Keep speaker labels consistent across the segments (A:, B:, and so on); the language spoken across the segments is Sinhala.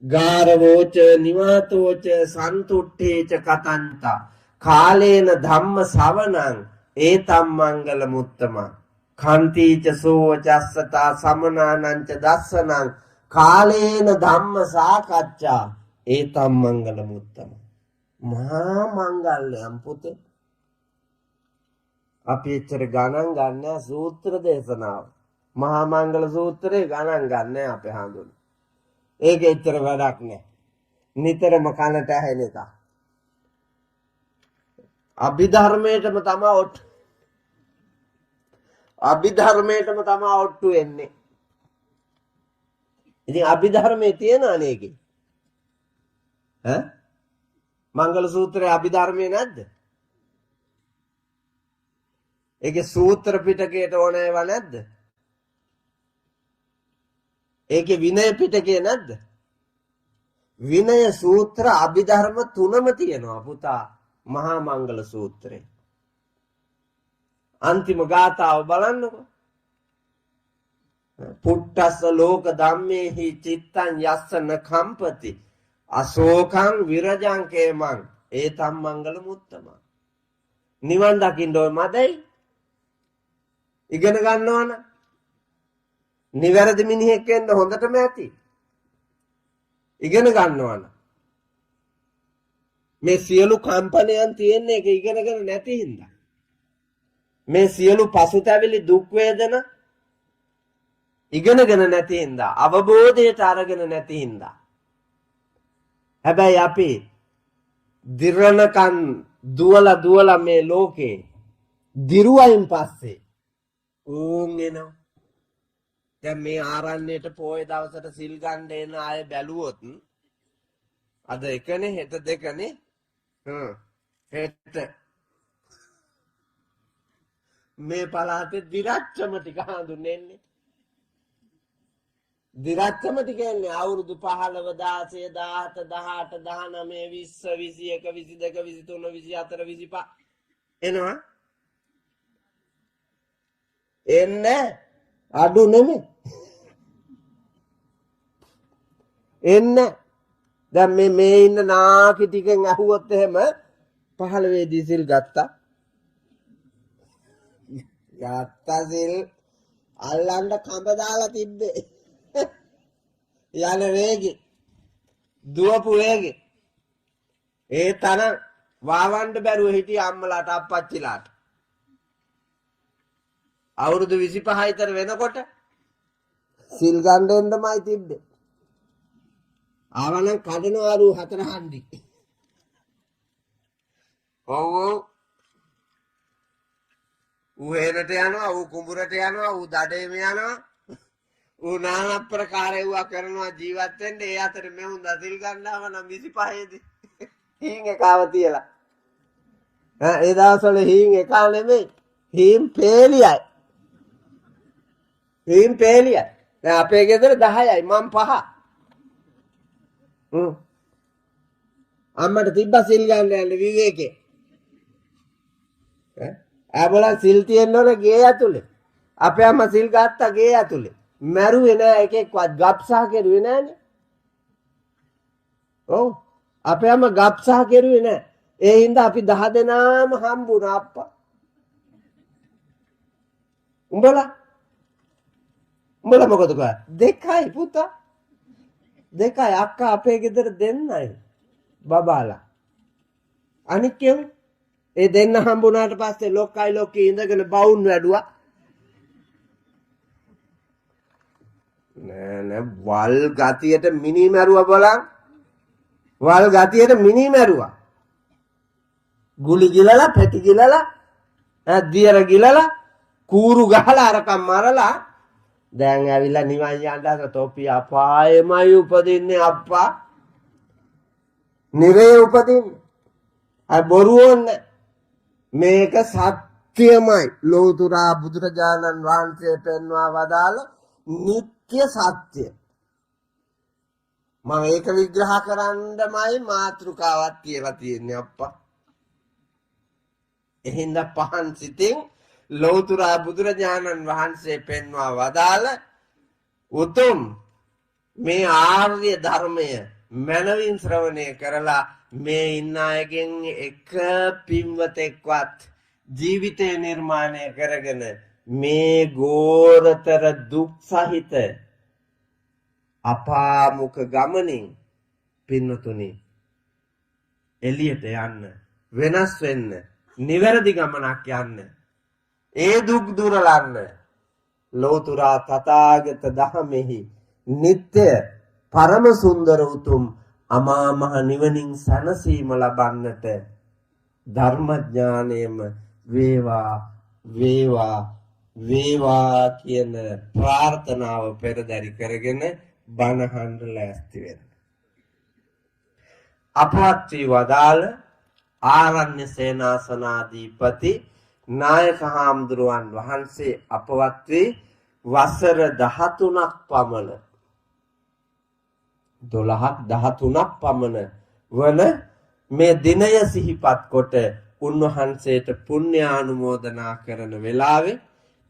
A: ගාරවෝච නිවාතෝච සන්තුට්ඨේච කතන්තා කාලේන ධම්ම සවනං ඒතම් මංගල මුත්තම කන්තිච සෝවචස්සතා සමනානංච දස්සනං කාලේන ධම්ම සාකච්ඡා ඒතම් මංගල මුත්තම මහා මංගල්‍යම් පුතේ අපි එච්චර ගණන් ගන්න සූත්‍ර දේශනාව මහා මංගල සූත්‍රේ ගණන් ගන්න අපේ හඳුන ඒක එච්චර වැඩක් නෑ නිතරම කනට ඇහෙන එක අභිධර්මයටම තමයි ඔට්ටු වෙන්නේ ඉතින් අභිධර්මයේ තියෙන අනේකේ මංගල සූත්‍රයේ අභිධර්මයේ නැද්ද ඒකේ සූත්‍ර පිටකයට ඕන ඒවා නැද්ද ඒකේ විනය පිටකේ නැද්ද විනය සූත්‍ර අභිධර්ම තුනම තියෙනවා පුතා මහා මංගල සූත්‍රේ අන්තිම ගාථාව බලන්නකෝ පුට්ටස්ස ලෝක ධම්මේහි චිත්තං යස්සන කම්පති අශෝකං විරජං කේමං ඒතම් මංගල මුත්තම නිවන් දකින්න ඕන මදයි ඉගෙන ගන්නවන නිවැරදි මිනිහෙක් වෙන්න හොඳටම ඇති ඉගෙන ගන්නවන මේ සියලු කම්පනයන් තියෙන්නේ ඒක ඉගෙනගෙන නැති හින්දා මේ සියලු පසුතැවිලි දුක් වේදනා ඉගෙනගෙන නැති හින්දා අවබෝධයට අරගෙන නැති හින්දා හැබැයි අපි දිරණකන් දුවලා මේ ලෝකේ දිරුවයින් පස්සේ එනවා දැන් මේ ආරණ්‍යයට පොය දවසට සිල් ගන්න එන අය බැලුවොත් අද එකනේ හෙට දෙකනේ හෙට මේ පළාතේ දිරච්චම ටික හඳුන්වන්නේ දිරච්චම ටික එන්නේ අවුරුදු 15 16 17 18 19 20 21 22 23 24 25 එනවා එන්නේ අඩු නෙමෙයි එන්නේ දැන් මේ ඉන්න නාකි ටිකෙන් අහුවොත් එහෙම 15 දී සිල් ගත්තා සිල් අල්ලන්න කඹ දාලා තිබ්බේ යන වේගෙ දුවපු වේගෙ ඒ තරම් වාවන්න බැරුව හිටිය අම්මලාට අප්පච්චිලාට අවුරුදු 25 විතර වෙනකොට සිල් ගන්න එන්නමයි තිබ්බේ ආවනම් කඩනවලු 4 හන්දි ඔව් ඌ හේනට යනවා ඌ කුඹුරට යනවා ඌ දඩේම යනවා ඌ নানা ප්‍රකාර ඒවා කරනවා ජීවත් වෙන්න ඒ අතර මෙවුන් දසිල් ගන්නාම නම් 25 දී හීන් එකව තියලා ඒ දවස්වල හීන් එක නෙමෙයි හීන් පේලියයි දැන් අපේ ගෙදර 10යි මම 5 අම්මට තිබ්බා සිල් ගන්න යන්න විවේකේ ආබලා සිල් තියෙන්න ඕන ගේ ඇතුලේ අපේ අම්මා සිල් ගත්තා ගේ ඇතුලේ මැරුවේ නෑ එකෙක්වත් ගබ්සා කෙරුවේ නෑනේ ඔව් අපේ අම්මා ගබ්සා කෙරුවේ නෑ ඒ හින්දා අපි 10 දෙනාම හම්බුණා අප්පා උඹලා මොකද කරා දෙකයි පුතා දෙකයි අක්කා අපේ ගෙදර දෙන්නයි බබාලා අනික් කෙනෙක් ඒ දෙන්න හම්බුණාට පස්සේ ලොක්කයි ලොක්කී ඉඳගෙන බවුන් වැඩුවා නෑ වල් ගතියට මිනි මැරුවා බලන්න වල් ගතියට මිනි මැරුවා ගුලි ගිලලා පෙටි ගිලලා දියර ගිලලා කූරු ගහලා අරකම් මරලා දැන් ඇවිල්ලා නිවන් යන්න හදන තොපි අපායෙමයි උපදින්නේ අප්පා නිරේ උපදින්නේ අය බොරු ඕනේ මේක සත්‍යමයි ලෝතුරා බුදුරජාණන් වහන්සේ පෙන්වා වදාළ නිත්‍ය සත්‍ය මම ඒක විග්‍රහ කරන්නමයි මාතෘකාවක් කියලා තියෙන්නේ අප්පා එහෙනම් පහන් සිතින් ලෝතුරා බුදුරජාණන් වහන්සේ පෙන්වා වදාළ උතුම් මේ ආර්ය ධර්මය මනවින් ශ්‍රවණය කරලා මේ ඉන්න අයගෙන් එක පින්වතෙක්වත් ජීවිතය නිර්මාණය කරගෙන මේ ගෝරතර දුක් සහිත අපාමුක ගමනින් පින්නතුනි එළියට යන්න, වෙනස් වෙන්න, නිවැරදි ගමනක් යන්න, ඒ දුක් දුරලන්න ලෝතුරා තථාගත දහමෙහි නිත්‍ය පරම සුන්දර උතුම් අමා මහ නිවනින් සැනසීම ලබන්නට ධර්මඥානයම වේවා වේවා වේවා කියන ප්‍රාර්ථනාව පෙරදරි කරගෙන බණහඬ ලෑස්ති වෙන්න. අපවත් වී වදාළ ආරණ්‍ය සේනාසනාධිපති නායක හාමුදුරුවන් වහන්සේ අපවත් වී වසර 13ක් පමණ 13ක් පමණ වන මේ දිනය සිහිපත් කොට උන්වහන්සේට පුණ්‍යානුමෝදනා කරන වෙලාවේ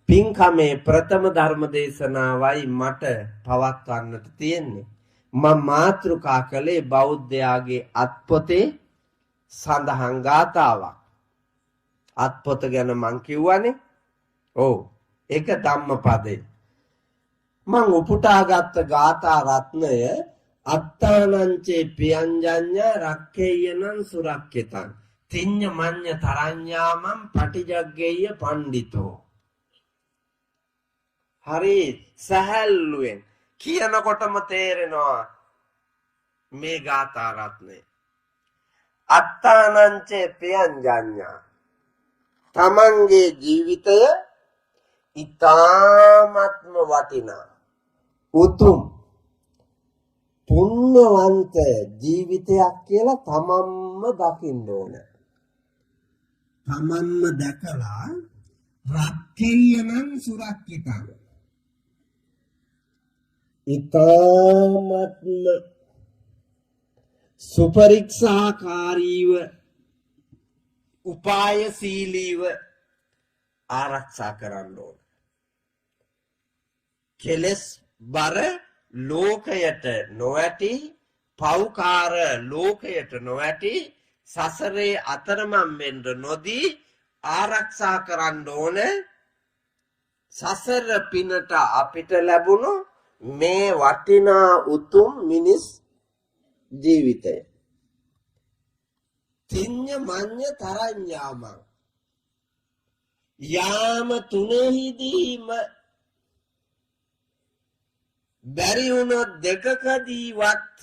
A: පින්කමේ ප්‍රථම ධර්ම දේශනාවයි මට පවත්වන්නට තියෙන්නේ. මම මාතෘකා කළේ බෞද්ධයාගේ අත්පොතේ සඳහන් ගාථාවක්. අත්පොත ගැන මං කිව්වනේ. ඔව්. ඒක ධම්මපදේ. මං උපුටාගත්ත ගාථා රත්නය අත්තානංචේ පියංජඤ්ඤ රක්ඛේයනං සුරක්ඛිතං තිඤ්ඤ මඤ්ඤ තරඤ්ඤාමං පටිජග්ගේය පණ්ඩිතෝ. හරි සහල්ලුවෙන් කියනකොටම තේරෙනවා මේ ගාථා රත්නය. අත්තානංචේ පියංජඤ්ඤ තමන්ගේ ජීවිතය ඊ타ත්ම වටිනා උතුම් පුණ්‍යවන්ත ජීවිතයක් කියලා තමන්ම දකින්න ඕන. තමන්ම දැකලා රක්ඛේයනං සුරක්ඛිතං ඊ타ත්ම සුපරික්ෂාකාරීව උපායශීලීව ආරක්ෂා කරන්න ඕන. කෙලස් බර ලෝකයට නොඇති, පෞකාර ලෝකයට නොඇති, සසරේ අතරමං වෙන්න නොදී ආරක්ෂා කරන්න ඕන. සසර පිනට අපිට ලැබුණු මේ වටිනා උතුම් මිනිස් ජීවිතය. තිඤ්ඤ මඤ්ඤ තරඤ්ඤාමං යාම තුනෙහිදීම බැරි වුණොත් දෙකකදීවත්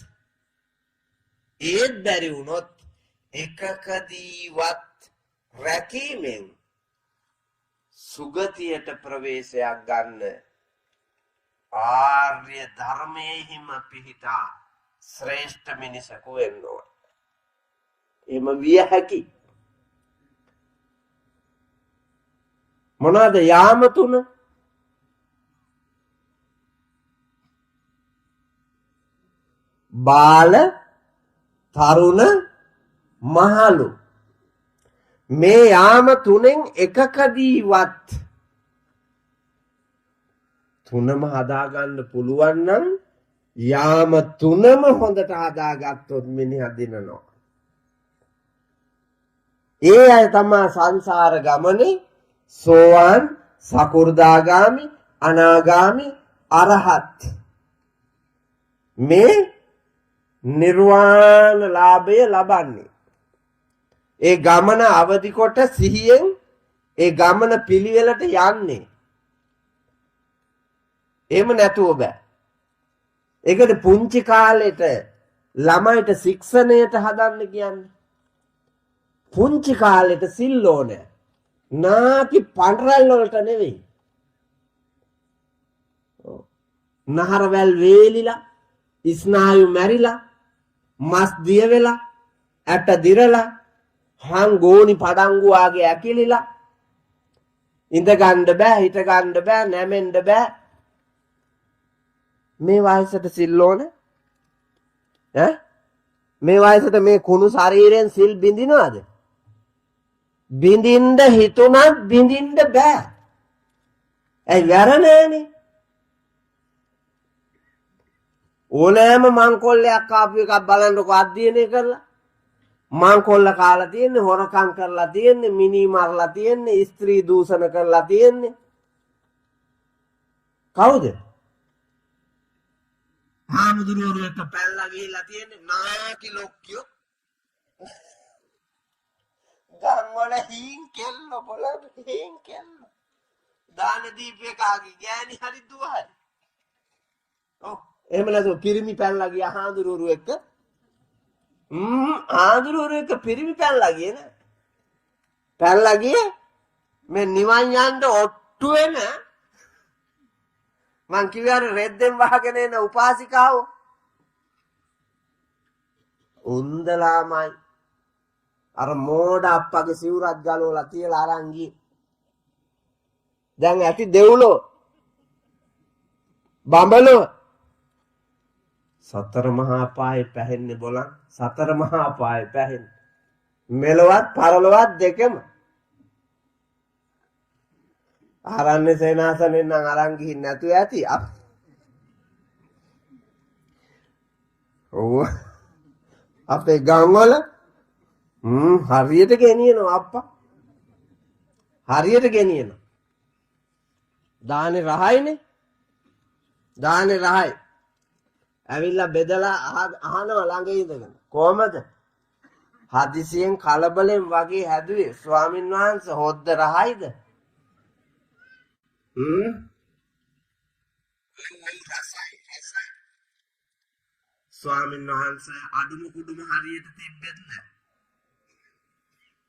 A: ඒත් බැරි වුණොත් එකකදීවත් රැකීමෙන් සුගතියට ප්‍රවේශයක් ගන්න ආර්ය ධර්මයේහිම පිහිටා ශ්‍රේෂ්ඨ මිනිසකු වෙන්න ඕන. එම විය හැකි. මොනවාද යාම තුන? බාල, තරුණ, මහලු. මේ යාම තුනෙන් එකකදීවත් තුනම හදාගන්න පුළුවන් නම් යාම තුනම හොඳට හදාගත්තොත් මිනිහා දිනනවා. ඒ අය තමයි සංසාර ගමනේ සෝවාන්, සකෘදාගාමි, අනාගාමි, අරහත් මේ නිර්වාණ ලාභය ලබන්නේ. ඒ ගමන අවදි කොට සිහියෙන් ඒ ගමන පිළිවෙලට යන්නේ. එහෙම නැතුව බෑ. ඒකද පුංචි කාලෙට ළමයිට ශික්ෂණයට හදන්න කියන්නේ. පුංචි කාලෙට සිල් ඕනේ. නාකි පඬරල් වලට නෙවෙයි. නහරවැල් වේලිලා, ස්නායු මැරිලා, මස් දිය වෙලා, ඇට දිරලා, හංගෝනි පඩංගු ආගේ ඇකිලිලා, ඉඳ ගන්න බෑ, හිට ගන්න බෑ, නැමෙන්න බෑ. මේ වයසට සිල් ඕනේ? මේ වයසට මේ කුණු ශරීරයෙන් සිල් බින්දිනවද? බින්දින්න හිතුණත් බින්දින්න බෑ. ඇයි වැර නෑනේ? ඕනෑම මංකොල්ලයක් ආපු එකක් බලන්නකො අධ්‍යයනය කරලා. මංකොල්ල කාලා තියෙන්නේ, හොරකම් කරලා තියෙන්නේ, මිනි මරලා තියෙන්නේ, ස්ත්‍රී දූෂණ කරලා තියෙන්නේ. කවුද? හාමුදුරුවෝ එක්ක පැල්ලා ගිහිල්ලා තියෙන්නේ නාකි ලොක්කියෝ. ගම්වල හීන් කෙල්ල බලන්න හීන් කෙල්ල. දාන දීපේකාගේ ගෑණි හරි දුව හරි. ඔව් එහෙම නැතුව පිරිමි පැල්ලා ගියා හාමුදුරුවෝ එක්ක. හාමුදුරුවෝ එක්ක පිරිමි පැල්ලා ගියේ නෑ. පැල්ලා ගියේ මේ නිවන් යන්න ඔට්ටු වෙන මං කිව්වේ අර රෙද්දෙන් වහගෙන එන උපාසිකාව. උන්දලාමයි අර මෝඩ අප්පගේ සිවුරක් ගලවලා තියලා අරන් ගියේ. දැන් ඇති දෙව්ලෝ බඹලෝ සතර මහා පායේ පැහෙන්නේ බලන්න. සතර මහා පායේ පැහෙන්නේ මෙලවත් පරලොවත් දෙකම. ආරණ්‍ය සේනාසනෙන් නම් අරන් ගිහින් නැතුව ඇති. ඔව් අපේ ගම්වල හරියට ගෙනියනවා අප්පා. හරියට ගෙනියනවා. දානේ රහයිනේ. දානේ රහයි. ඇවිල්ලා බෙදලා අහනවා ළඟ ඉඳගෙන. කොහමද? හදිසියෙන් කලබලෙන් වගේ හැදුවේ ස්වාමින් වහන්සේ හොද්ද රහයිද? ස්වාමීන් වහන්සේ අඩුම කුඩුම හරියට තිබ්බෙත් නෑ.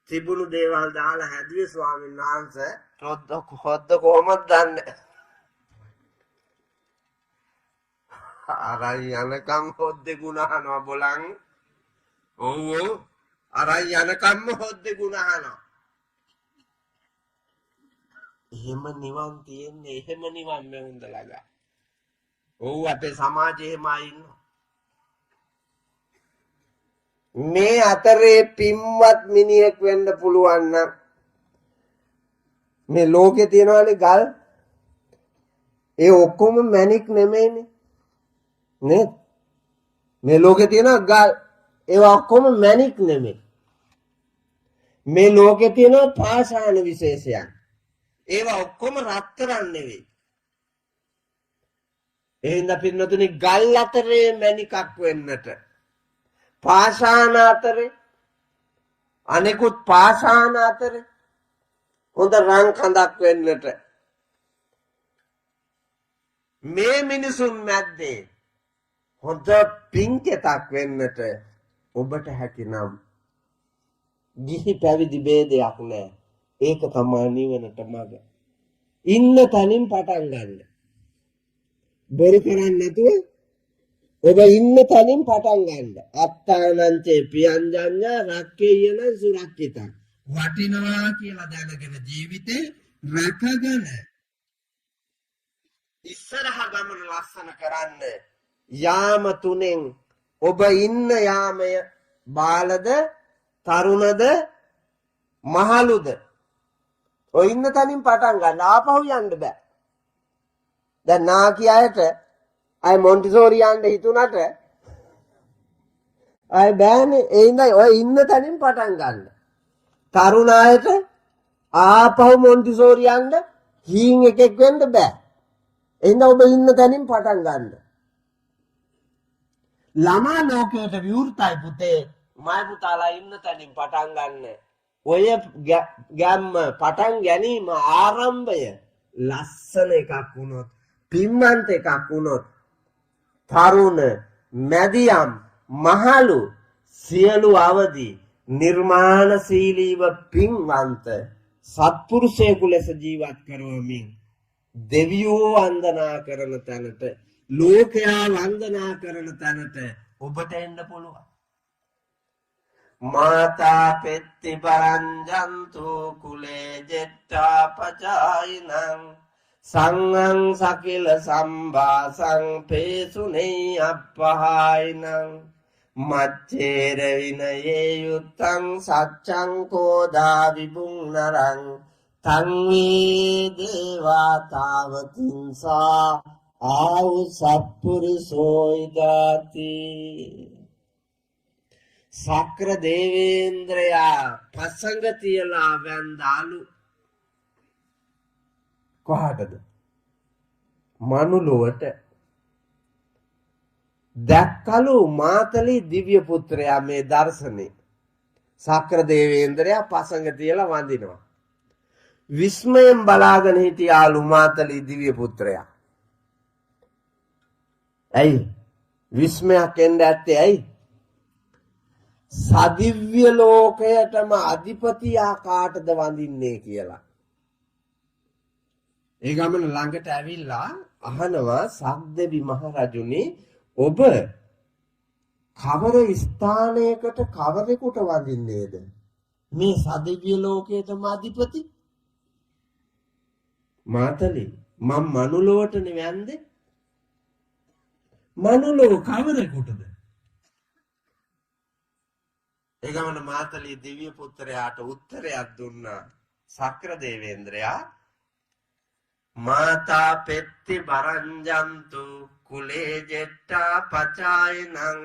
A: තිබුණු දේවල් දාලා හැදුවේ ස්වාමීන් වහන්සේ. හොද්ද කොහොමද දන්නේ? අරයි යනකම් හොද්දේ ගුණහනවා බලන්. ඔව් අරයි යනකම්ම හොද්දේ ගුණහනවා. එහෙම නිවන් තියෙන්නේ, එහෙම නිවන් මෙවුන්ද ළඟ. ඔව් අපේ සමාජයේ එහෙමයි ඉන්නවා. මේ අතරේ පින්වත් මිනිහෙක් වෙන්න පුළුවන් නම් මේ ලෝකේ තියනවානේ ගල්. ඒ ඔක්කොම මැණික් නෙමෙයිනේ. නේද? මේ ලෝකේ තියෙන ගල් ඒවා ඔක්කොම මැණික් නෙමෙයි. මේ ලෝකේ තියෙන පාෂාණ විශේෂයන් ඒවා ඔක්කොම රත්තරන් නෙවෙයි. එහෙනම් පින්නතුනි ගල් අතරේ මැණිකක් වෙන්නට පාෂාණ අතරේ අනෙකුත් පාෂාණ අතරේ හොඳ රන් කඳක් වෙන්නට මේ මිනිසුන් මැද්දේ හොඳ පින්කෙතක් වෙන්නට ඔබට හැකිනම් ගිහි පැවිදි ભેදයක් නැහැ. ඒක තමයි නිවනට මඟ. ඉන්න තනින් පටන් ගන්න. බොරු කරන්නේ නැතුව ඔබ ඉන්න තනින් පටන් ගන්න. අත්තානංචේ පියංජඤ්ඤා රක්කේයන සුරක්කිතං. වටිනවා කියලා දැනගෙන ජීවිතේ රැකගෙන ඉස්සරහ ගමන ලස්සන කරන්න. යාම තුනෙන් ඔබ ඉන්න යාමය බාලද තරුණද මහලුද ඔය ඉන්න තනින් පටන් ගන්න. ආපහු යන්න බෑ. දැන් නාකි අයට අය මොන්ටිසෝරි යන්න හිතුණට අය බෑනේ. ඒ ඉඳයි ඔය ඉන්න තනින් පටන් ගන්න. තරුණ අයට ආපහු මොන්ටිසෝරි යන්න හීන් එකෙක් වෙන්න බෑ. එහෙනම් ඔබ ඉන්න තැනින් පටන් ගන්න. ළමා ලෝකයට විවෘතයි පුතේ. මයි පුතාලා ඉන්න තැනින් පටන් ගන්න. ඔය ගැම්ම පටන් ගැනීම ආරම්භය ලස්සන එකක් වුණොත්, පින්වන්ත එකක් වුණොත්, තරුණ, මැදියම්, මහලු සියලු අවදි නිර්මාණශීලීව පින්වන්ත සත්පුරුෂයෙකු ලෙස ජීවත් කරවමින් දෙවියෝ වන්දනා කරන තැනට, ලෝකයා වන්දනා කරන තැනට ඔබට එන්න පුළුවන්. මාතා පෙත්ති පරංජන්තු කුලේ ජෙට්ටා පචායිනං සංඝං සකිල සම්භාසං පේසුනේ අපහායිනං මච්චේර විනයේ යුත්තං සච්ඡං කෝදා විභුන්නරං තං වී දේවා තාවතින්සා ආවු සත්පුරුෂෝයි දාති. සක්‍ර දේවේන්ද්‍රයා පසඟ තියලා වැන්දාලු. කොහටද? මනුලොවට. දැක්කලු මාතලි දිව්‍ය පුත්‍රයා මේ දර්ශනේ. සක්‍ර දේවේන්ද්‍රයා පසඟ තියලා වඳිනවා. විස්මයෙන් බලාගෙන හිටියාලු මාතලි දිව්‍ය පුත්‍රයා. ඇයි විස්මයක් එන්න ඇත්තේ? ඇයි? සදිව්‍ය ලෝකයටම අධිපතියා කාටද වඳින්නේ කියලා. ඒ ගමන ළඟට ඇවිල්ලා අහනවා සක්දෙවි මහරජුනි, ඔබ කවර ස්ථානයකට කවරෙකුට වඳින්නේද? මේ සදිව්‍ය ලෝකයටම අධිපති මාතලි, මම මනුලොවට නෙවෙන්නේ. මනුලොව කවරෙකුටද? ඒ ගමන මාතලි දිව්‍ය පුත්‍රයාට උත්තරයක් දුන්නා සක්‍ර දේවේන්ද්‍රයා. මාතා පෙත්ති බරංජන්තු කුලේ ජෙට්ටා පචායනං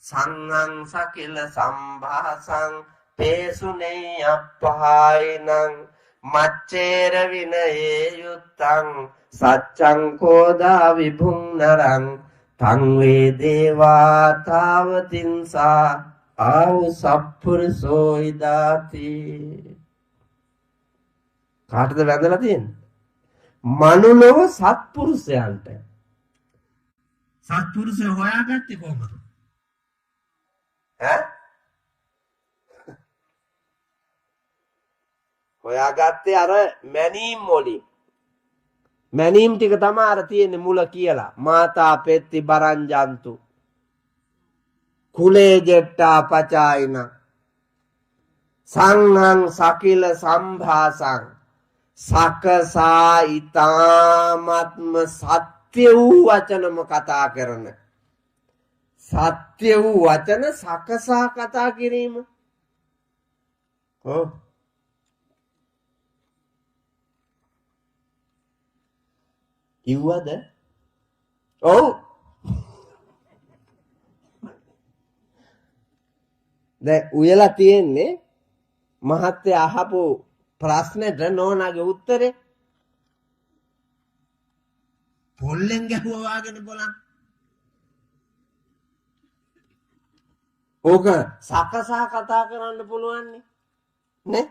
A: සංඝං සකිල සම්භාසං පේසුනේ අප්පහායනං මච්චේර විනයේ යුත්තං සච්ඡං කෝදා විභුං නරං තං වේ දේවා තාවතින්සා ආවු සප්පුරුසෝ ඉදාති. කාටද වැඳලා තියෙන්නේ? මනුලොව සත්පුරුෂයන්ට. සත්පුරුෂය හොයාගත්තේ කොහොමද? හොයාගත්තේ අර මැනීම් වලින්. මැනීම් ටික තමයි අර තියෙන්නේ මුල කියලා. මාතා පෙත්ති බරංජන්තු කුලේ ජෙට්ටා පචායින සංඝං සකිල සම්භාසං සකසා ඊතාමත්ම සත්‍ය වූ වචනම කතා කරන. සත්‍ය වූ වචන සකසා කතා කිරීම. කිව්වද? ඔව්. දැන් උයලා තියෙන්නේ මහත්ය අහපු ප්‍රශ්නෙට නෝනාගේ උත්තරේ. පොල්ලෙන් ගැහුවා වගේ බලන්න. ඕක සකසා කතා කරන්න පුළුවන් නේ?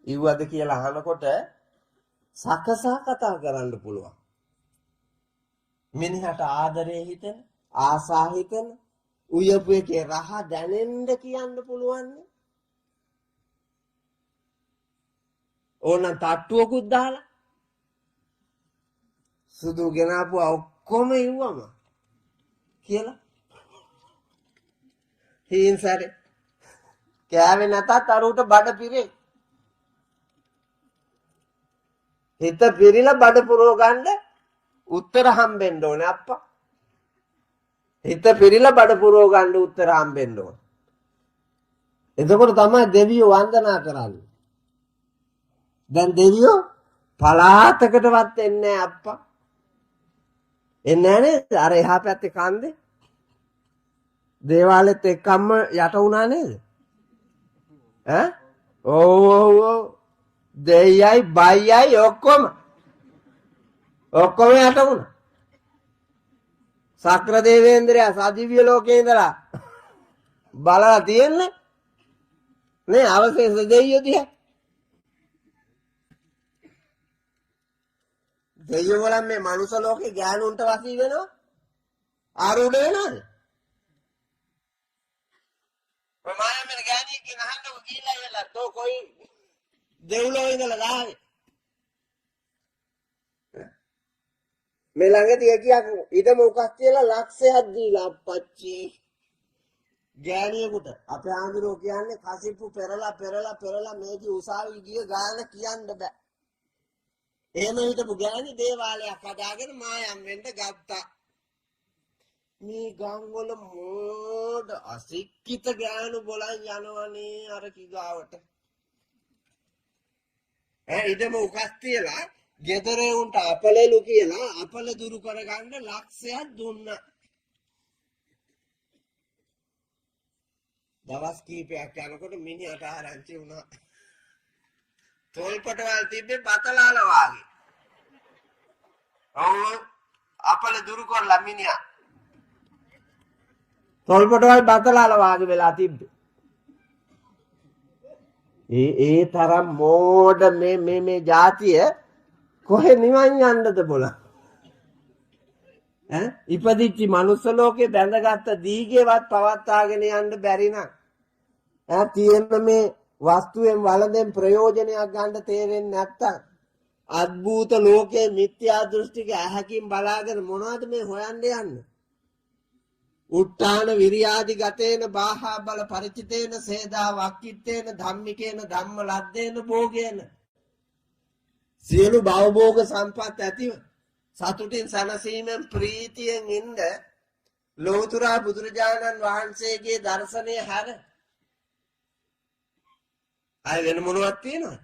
A: ඉව්වද කියලා අහනකොට සකසා කතා කරන්න පුළුවන්. මිනිහට ආදරේ හිතෙන, ආසා හිතෙන, උයපු එකේ රහ දැනෙන්න කියන්න පුළුවන්. ඕනනම් තට්ටුවකුත් දාලා සුදු ගෙනාපුවා ඔක්කොම ඉව්වම කියලා. හීන්සරේ කෑවේ නැතත් අරුට බඩ පිරේ. හිත පිරිලා බඩ පුරව ගන්න උත්තර හම්බෙන්න ඕනේ අප්පා. හිත පිරිලා බඩ පුරව ගන්න උත්තර හම්බෙන්න ඕනේ. එතකොට තමයි දෙවියෝ වන්දනා කරන්නේ. දැන් දෙවියෝ පලාතකටවත් එන්නේ නැහැ අප්පා. එන්නේ නේද? අර එහා පැත්තේ කන්දේ දේවාලෙත් එක්කම යට වුණා නේද? ඈ? ඔව්. දෙයයි බයයි ඔක්කොම යට වුණා. සක්‍ර දේවේන්ද්‍රයා සදිව්‍ය ලෝකේ ඉඳලා බලලා තියෙන්නේ නේ අවශේෂ දෙයියෝ දිහා. දෙයියෝ වල මේ මනුස්ස ලෝකේ ගෑනුන්ට වසී වෙනවා ආරූඪ වෙනවද? මායා මෙන්න ගෑණියෙක් කියන අහන්නකො ගිහිල්ලා ඉවලා තෝ කොයි දෙව්ලෝ ඉඳලා ආවේ. මේ ළඟදී කියක් ඊටම උකස් කියලා ලක්ෂයක් දීලා අපච්චි ගෑණියෙකුට අපේ ආඳුරෝ කියන්නේ කසිප්පු පෙරලා මේකේ උසාවි ගිය ගාන කියන්න බෑ. එහෙම හිටපු ගෑණි දේවාලයක් හදාගෙන මායම් වෙන්න ගත්තා. මේ ගම්වල මෝඩ අසික්කිත ගෑනු බොලන් යනවනේ අර කිගාවට. ඊටම උකස් තියලා ගෙදරේ උන්ට අපලෙලු කියලා අපල දුරු කරගන්න ලක්ෂයක් දුන්නා. දවස් කීපයක් යනකොට මිනිහට ආරංචි වුණා. තොල්පටවල් තිබ්බේ බතලාල වාගේ. අපල දුරු කරලා මිනිහා. තොල්පටවල් බතලාල වාගේ වෙලා තිබ්බේ. ඒ තරම් මෝඩ මේ જાතිය කොහෙ නිවන් යන්නද බොල? ඉපදිච්ච මනුස්ස ලෝකේ බැඳගත්ත දීගේවත් පවත්වාගෙන යන්න බැරි නම් තියෙන මේ වස්තුවෙන් වළඳෙන් ප්‍රයෝජනයක් ගන්න තේරෙන්නේ නැත්තම් අද්භූත ලෝකයේ මිත්‍යා දෘෂ්ටික ඇහැකින් බලාගෙන මොනවද මේ හොයන්න යන්නේ? උත්තාන විරියාදි ගතේන බාහා බල පරිචිතේන සේදා වක්කිත්තේන ධම්මිකේන ධම්ම ලද්දේන භෝගේන සියලු භවභෝග සම්පත් ඇතිව සතුටින් සනසීමෙන් ප්‍රීතියෙන් ඉන්න ලෝතුරා බුදුරජාණන් වහන්සේගේ දර්ශනය හැර අය වෙන මොනවත් තියෙනවද?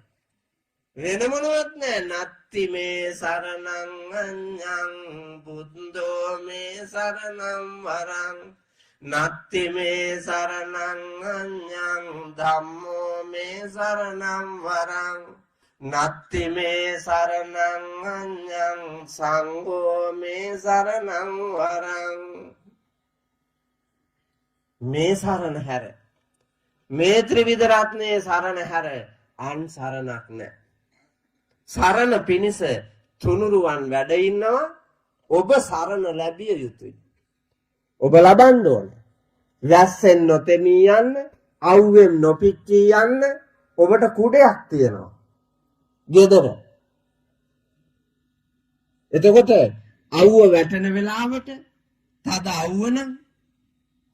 A: වෙන මොනවත් නෑ. නත්ති මේ සරණං අඤ්ඤං බුද්ධෝ මේ සරණං වරං නත්ති මේ සරණං අඤ්ඤං ධම්මෝ මේ සරණං වරං නත්ති මේ සරණං අඤ්ඤං සංඝෝ මේ සරණං වරං. මේ සරණ හැර මේ ත්‍රිවිධ රත්නයේ සරණ හැර අන් සරණක් නැහැ. සරණ පිණිස තුනුරුවන් වැඩ ඉන්නවා. ඔබ සරණ ලැබිය යුතුයි. ඔබ ලබන්න ඕන. වැස්සෙන් නොතෙමී යන්න, අවුවෙන් නොපිච්චී යන්න ඔබට කුඩයක් තියෙනවා. ගෙදර. එතකොට අවුව වැටෙන වෙලාවට තද අවුව නම්,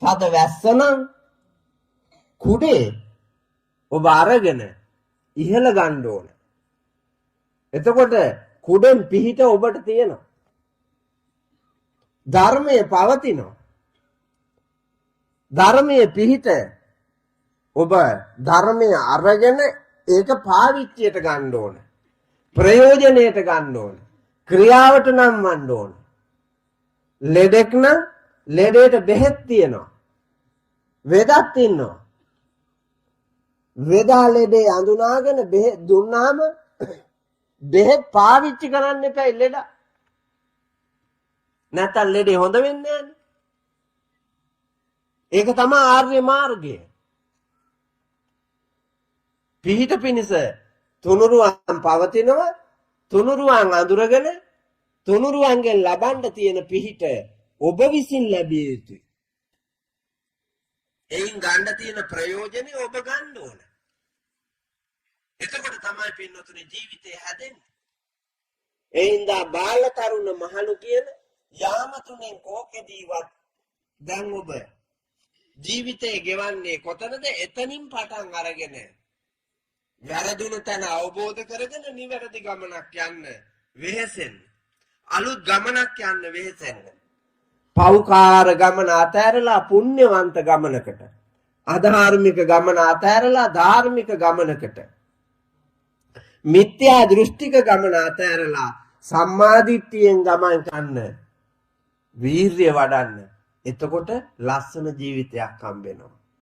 A: තද වැස්ස නම් කුඩේ ඔබ අරගෙන ඉහළ ගන්න ඕන. එතකොට කුඩෙන් පිහිට ඔබට තියෙනවා. ධර්මයේ පවතිනවා. ධර්මයේ පිහිට ඔබ ධර්මයේ අරගෙන ඒක පාවිච්චියට ගන්න ඕන. ප්‍රයෝජනයට ගන්න ඕන. ක්‍රියාවට නම්වන්න ඕන. ලෙඩෙක් නම් ලෙඩේට බෙහෙත් තියෙනවා. වෙදක් ඉන්නවා. වෙදා ලෙඩේ අඳුනාගෙන බෙහෙත් දුන්නාම බෙහෙත් පාවිච්චි කරන්න එපා ලෙඩ. නැත්නම් ලෙඩේ හොඳ වෙන්නේ නැහැ. ඒක තමයි ආර්ය මාර්ගය. පිහිට පිණිස තුනුරුවන් පවතිනවා. තුනුරුවන් අඳුරගෙන තුනුරුවන්ගෙන් ලබන්න තියෙන පිහිට ඔබ විසින් ලැබිය යුතුයි. එයින් ගන්න තියෙන ප්‍රයෝජනෙ ඔබ ගන්න ඕන. එතකොට තමයි පින්නතුනේ ජීවිතය හැදෙන්නේ. එයින්දා බාල තරුණ මහලු කියන යාම තුනෙන් කෝකෙදීවත් දැන් ඔබ ජීවිතේ ගෙවන්නේ කොතනද? එතනින් පටන් අරගෙන වැරදුණු තැන අවබෝධ කරගෙන නිවැරදි ගමනක් යන්න වෙහෙසෙන්න. අලුත් ගමනක් යන්න වෙහෙසෙන්න. පෞකාර ගමන අතහැරලා පුණ්‍යවන්ත ගමනකට, අධාර්මික ගමන අතහැරලා ධාර්මික ගමනකට, මිත්‍යා දෘෂ්ටික ගමන අතහැරලා සම්මාදිට්ඨියෙන් ගමන් කරන්න වීර්ය වඩන්න. එතකොට ලස්සන ජීවිතයක් හම්බ වෙනවා.